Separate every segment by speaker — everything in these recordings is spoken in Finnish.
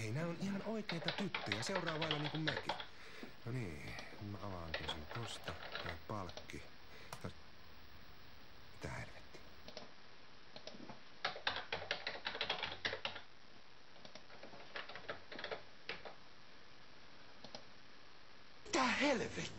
Speaker 1: Hei, nää on ihan oikeita tyttöjä. Seuraa vailla niinku mekin. No niin, mä avaankin sen tosta. Toi palkki. Mitä helvettiä? Mitä helvettiä?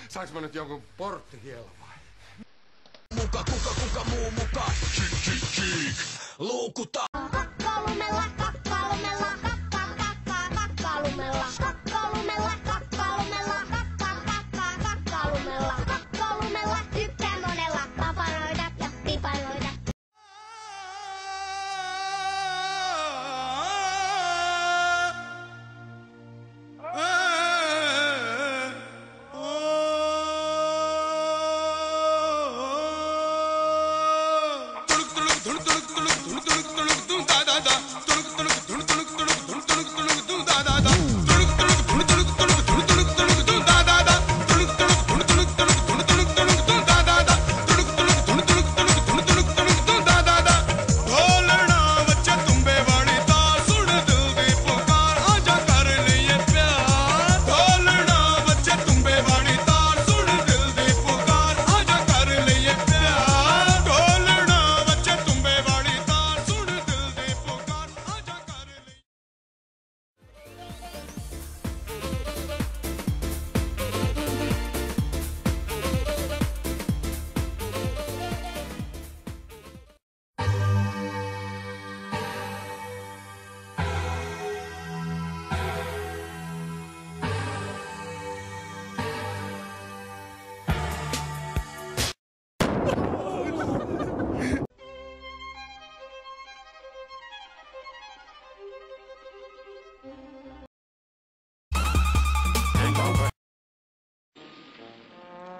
Speaker 1: Saanko mä nyt jonkun porttihielo vai?
Speaker 2: Kuka muu muka? Chiik. Luukuta.
Speaker 3: Kakkalumella, kakkalumella, kakkalumella, kakkalumella, kakkalumella, kakkalumella, kakkalumella, tykkää monella, papanoida ja pipanoida.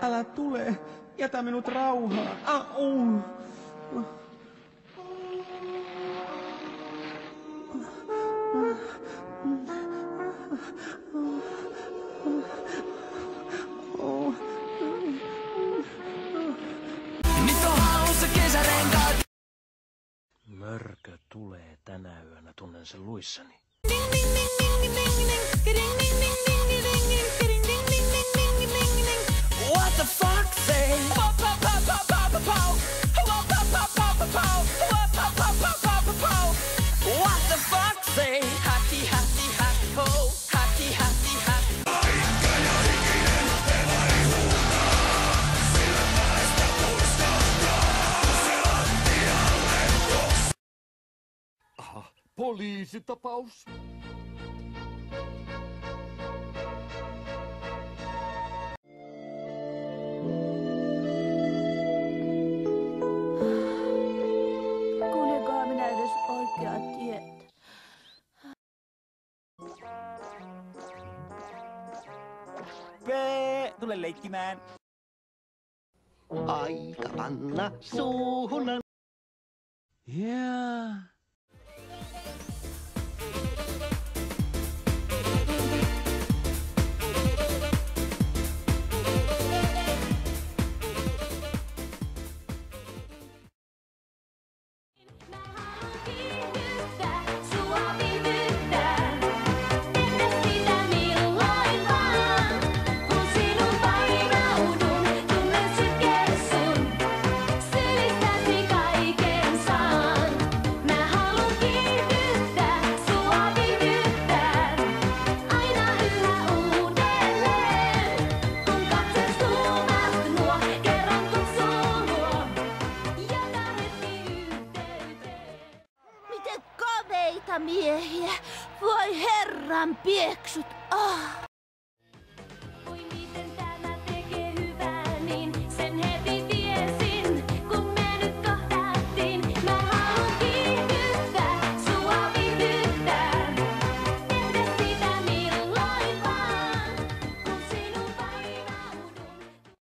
Speaker 4: Älä tule, jätä minut rauhaan. Au.
Speaker 2: Nyt on haussa kesärenkaat.
Speaker 5: Mörkö tulee tänä yönä, tunnen sen luissani.
Speaker 2: What the fuck say? What the fuck say? Hatti ho, hatti hat.
Speaker 5: Aha, poliisitapaus.
Speaker 6: Kuljekaa minä edes oikeaa tietä.
Speaker 4: Tule leikkimään.
Speaker 7: Aika anna suuhun.
Speaker 4: Yeah.
Speaker 6: Miehiä, voi herran pieksut,